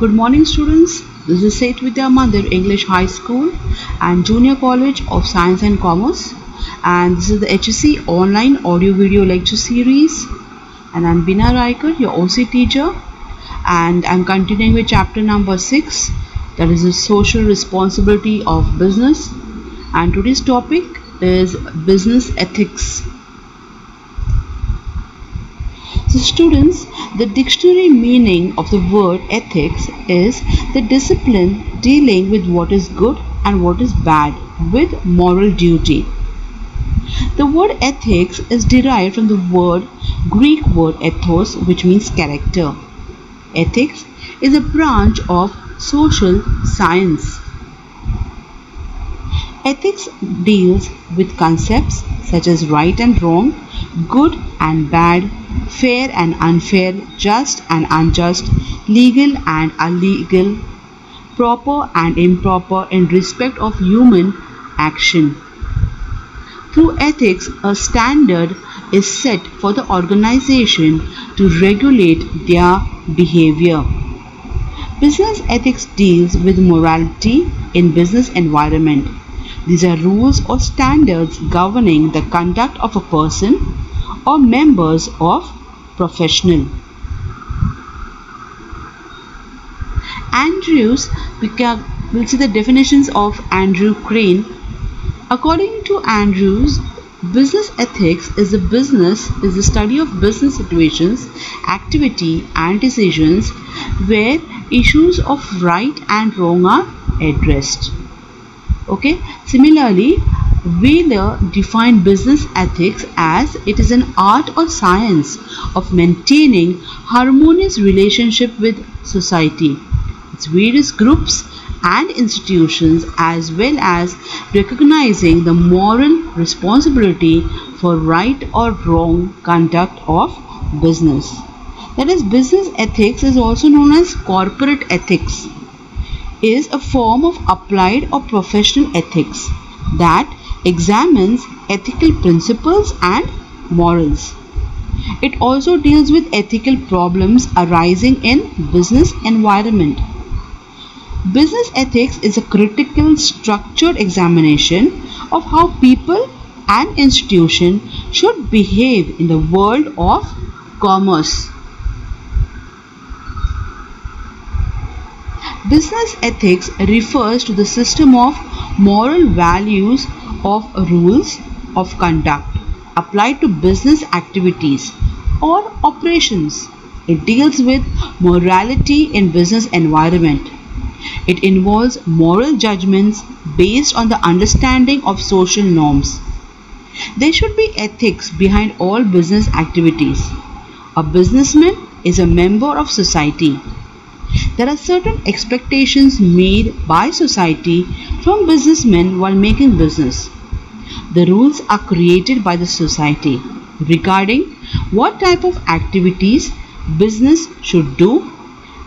Good morning students, this is Setvidya Mandir English High School and Junior College of Science and Commerce, and this is the HSC online audio video lecture series, and I'm Bina Raikar, your OC teacher, and I'm continuing with chapter number 6, that is the social responsibility of business, and today's topic is business ethics. So students, the dictionary meaning of the word ethics is the discipline dealing with what is good and what is bad with moral duty. The word ethics is derived from the Greek word ethos, which means character. Ethics is a branch of social science. Ethics deals with concepts such as right and wrong, good and bad, fair and unfair, just and unjust, legal and illegal, proper and improper in respect of human action. Through ethics, a standard is set for the organization to regulate their behavior. Business ethics deals with morality in business environment. These are rules or standards governing the conduct of a person or members of professional. We'll see the definitions of Andrew Crane. According to Andrews, business ethics is the study of business situations, activity and decisions where issues of right and wrong are addressed. Okay. Similarly, Wheeler defined business ethics as it is an art or science of maintaining harmonious relationship with society, its various groups and institutions, as well as recognizing the moral responsibility for right or wrong conduct of business. That is, business ethics is also known as corporate ethics, is a form of applied or professional ethics that examines ethical principles and morals. It also deals with ethical problems arising in business environment. Business ethics is a critical, structured examination of how people and institutions should behave in the world of commerce. Business ethics refers to the system of moral values of rules of conduct applied to business activities or operations. It deals with morality in business environment. It involves moral judgments based on the understanding of social norms. There should be ethics behind all business activities. A businessman is a member of society. There are certain expectations made by society from businessmen while making business. The rules are created by the society regarding what type of activities business should do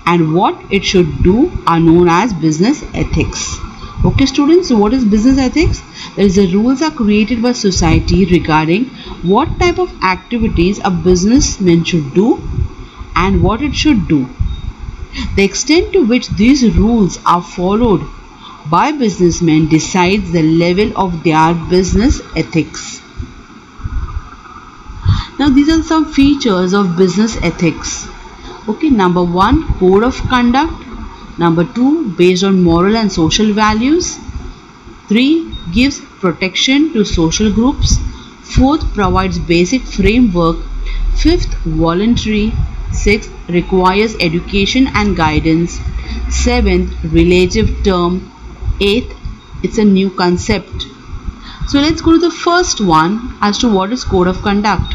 and what it should do are known as business ethics. Okay students, so what is business ethics? That is, the rules are created by society regarding what type of activities a businessman should do and what it should do. The extent to which these rules are followed by businessmen decides the level of their business ethics. Now these are some features of business ethics. Okay, number 1, code of conduct. Number 2, based on moral and social values. 3, gives protection to social groups. 4th, provides basic framework. 5th, voluntary. 6th, requires education and guidance. 7th, relative term. 8th, it's a new concept. So let's go to the first one as to what is code of conduct.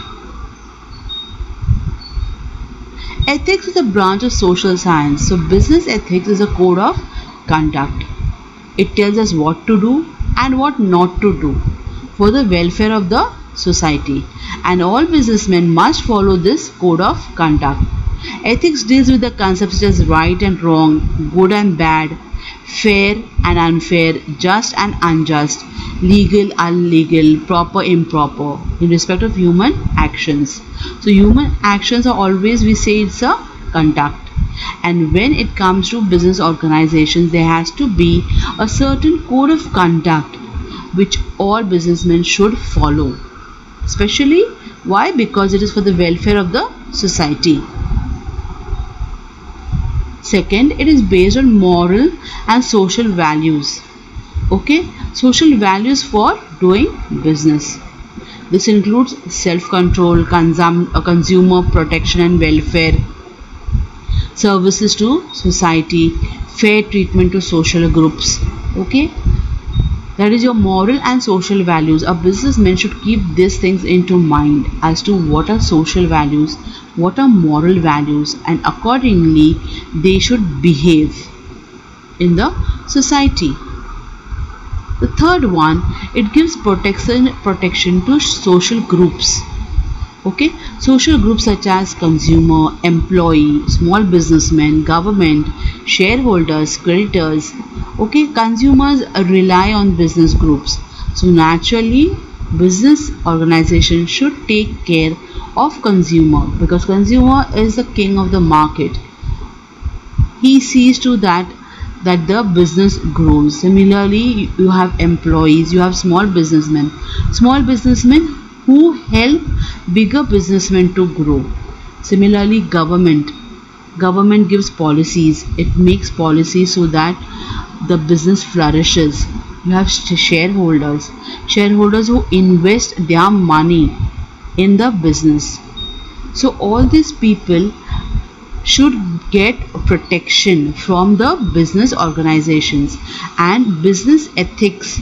Ethics is a branch of social science. So business ethics is a code of conduct. It tells us what to do and what not to do for the welfare of the society, and all businessmen must follow this code of conduct. Ethics deals with the concepts such as right and wrong, good and bad, fair and unfair, just and unjust, legal, illegal, proper, improper in respect of human actions. So human actions are always, we say, it's a conduct. And when it comes to business organizations, there has to be a certain code of conduct which all businessmen should follow. Especially why? Because it is for the welfare of the society. Second, it is based on moral and social values. Okay, social values for doing business. This includes self-control, consumer protection and welfare, services to society, fair treatment to social groups. Okay, that is your moral and social values. A businessman should keep these things into mind as to what are social values, what are moral values, and accordingly they should behave in the society. The third one, it gives protection to social groups. Okay, social groups such as consumer, employee, small businessmen, government, shareholders, creditors. Okay, consumers rely on business groups, so naturally business organization should take care of consumer, because consumer is the king of the market. He sees to that the business grows. Similarly, you have employees, you have small businessmen who help bigger businessmen to grow. Similarly, government gives policies. It makes policies so that the business flourishes. You have shareholders who invest their money in the business. So all these people should get protection from the business organizations, and business ethics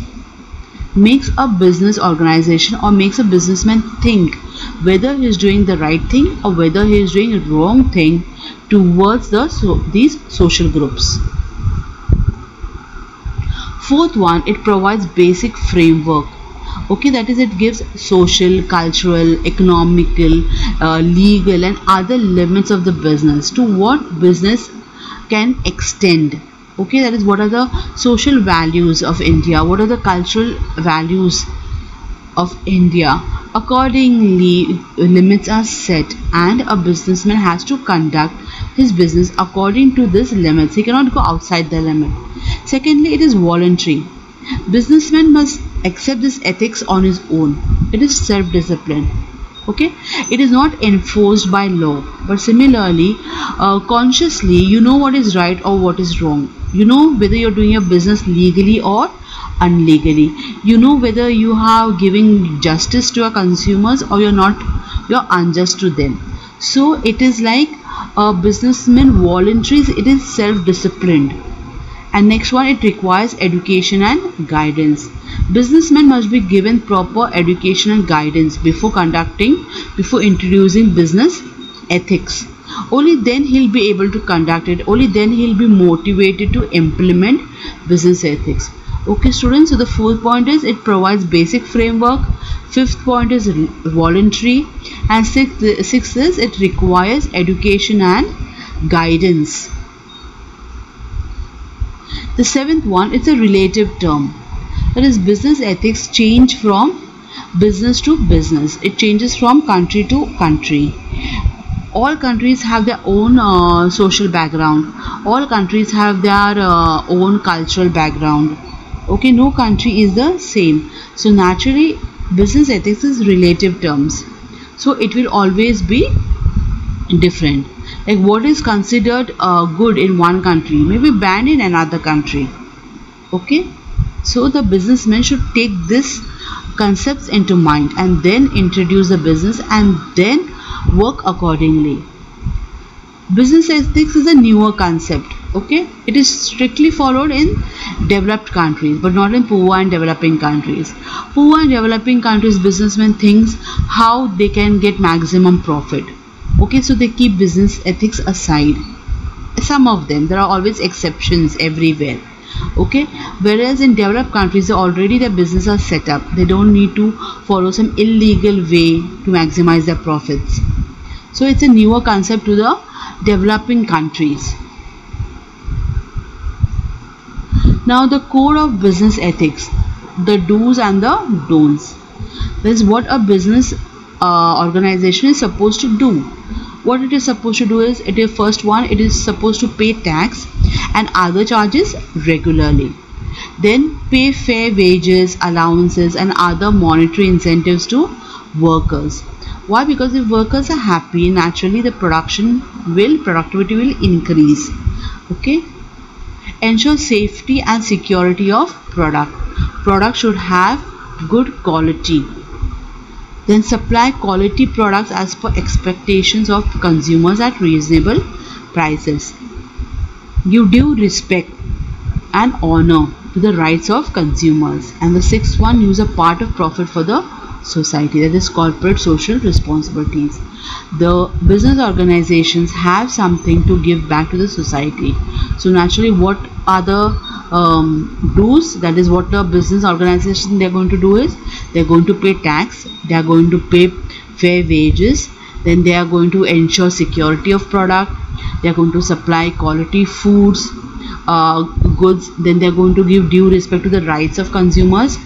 makes a business organization or makes a businessman think whether he is doing the right thing or whether he is doing a wrong thing towards these social groups. Fourth one, it provides basic framework. Okay, that is, it gives social, cultural, economical, legal and other limits of the business, to what business can extend. Okay, that is, what are the social values of India, what are the cultural values of India. Accordingly, limits are set, and a businessman has to conduct his business according to these limits. He cannot go outside the limit. Secondly, it is voluntary. Businessman must accept this ethics on his own. It is self-discipline. Okay, it is not enforced by law, but similarly, consciously you know what is right or what is wrong. You know whether you're doing your business legally or unlegally. You know whether you are giving justice to your consumers or you're unjust to them. So it is like a businessman voluntaries, it is self-disciplined. And next one, it requires education and guidance. Businessmen must be given proper education and guidance before introducing business ethics. Only then he'll be able to conduct it. Only then he'll be motivated to implement business ethics. Okay students, so the fourth point is it provides basic framework. Fifth point is voluntary, and sixth is it requires education and guidance. The seventh one, it's a relative term. That is, business ethics change from business to business. It changes from country to country. All countries have their own social background. All countries have their own cultural background. Okay, no country is the same. So naturally, business ethics is relative terms. So it will always be different. Like what is considered good in one country may be banned in another country. Okay, so the businessman should take this concepts into mind and then introduce the business and then work accordingly. Business ethics is a newer concept. Okay, it is strictly followed in developed countries but not in poor and developing countries. Poor and developing countries, businessmen thinks how they can get maximum profit. Okay, so they keep business ethics aside. Some of them, there are always exceptions everywhere. Okay, whereas in developed countries already their business are set up. They don't need to follow some illegal way to maximize their profits. So it's a newer concept to the developing countries. Now the code of business ethics, the do's and the don'ts. This is what a business organization is supposed to do. What it is supposed to do is, it is first one, it is supposed to pay tax and other charges regularly. Then pay fair wages, allowances and other monetary incentives to workers. Why? Because if workers are happy, naturally the productivity will increase. Okay. Ensure safety and security of product. Product should have good quality. Then supply quality products as per expectations of consumers at reasonable prices. Give due respect and honor to the rights of consumers. And the sixth one, use a part of profit for the society, that is corporate social responsibilities. The business organizations have something to give back to the society. So naturally, what are the do's? That is what the business organization, they are going to do is, they are going to pay tax, they are going to pay fair wages, then they are going to ensure security of product, they are going to supply quality foods, goods, then they are going to give due respect to the rights of consumers,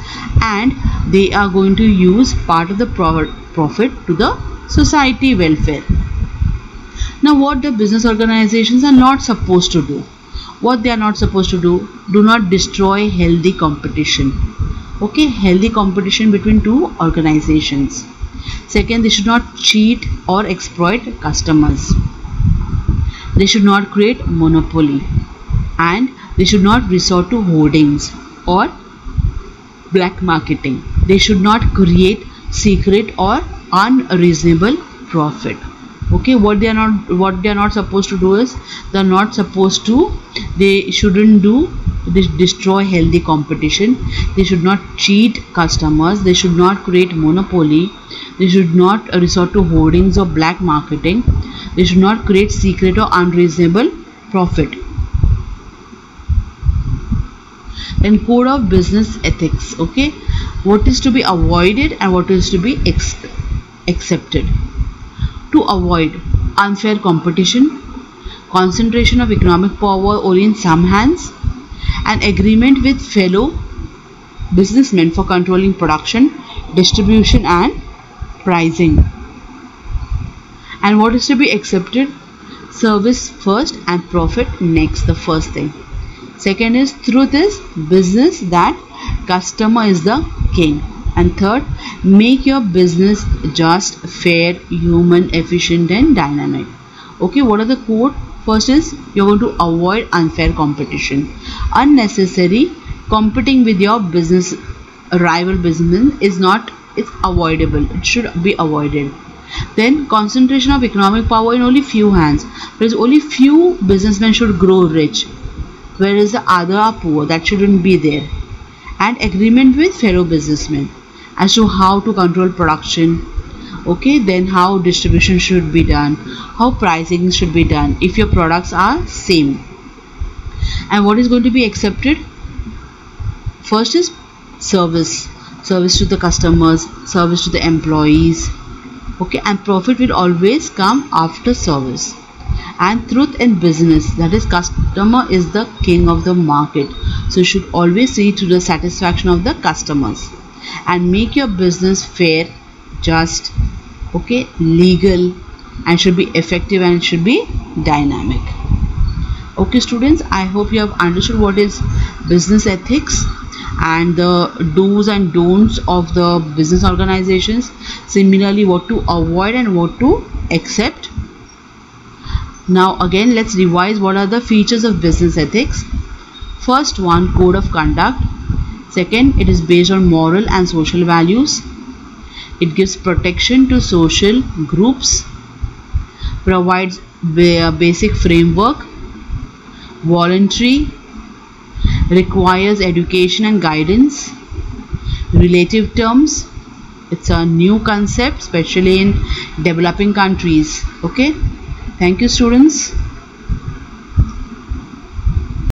and they are going to use part of the profit to the society welfare. Now, what the business organizations are not supposed to do? What they are not supposed to do? Do not destroy healthy competition. Okay, healthy competition between two organizations. Second, they should not cheat or exploit customers. They should not create monopoly, and they should not resort to hoardings or black marketing. They should not create secret or unreasonable profit. Okay, what they are not supposed to do is, they shouldn't destroy healthy competition. They should not cheat customers. They should not create monopoly. They should not resort to hoardings or black marketing. They should not create secret or unreasonable profit. Then code of business ethics. Okay, what is to be avoided and what is to be accepted. To avoid unfair competition, concentration of economic power only in some hands, an agreement with fellow businessmen for controlling production, distribution and pricing. And what is to be accepted? Service first and profit next, the first thing. Second is, truth is business, that customer is the king. And third, make your business just, fair, human, efficient and dynamic. Okay, what are the code? First is, you're going to avoid unfair competition. Unnecessary competing with your rival businessman it's avoidable. It should be avoided. Then concentration of economic power in only few hands. Because only few businessmen should grow rich, whereas the other are poor. That shouldn't be there. And agreement with fellow businessmen as to how to control production. Okay, then how distribution should be done, how pricing should be done if your products are same. And what is going to be accepted? First is service to the customers, service to the employees. Okay, and profit will always come after service. And truth in business, that is customer is the king of the market, so you should always see to the satisfaction of the customers. And make your business fair, just, okay, legal, and should be effective and should be dynamic. Okay students, I hope you have understood what is business ethics and the do's and don'ts of the business organizations. Similarly, what to avoid and what to accept. Now again, let's revise what are the features of business ethics. First one, code of conduct. Second, it is based on moral and social values. It gives protection to social groups, provides a basic framework, voluntary, requires education and guidance, relative terms, it's a new concept especially in developing countries. Okay, thank you students.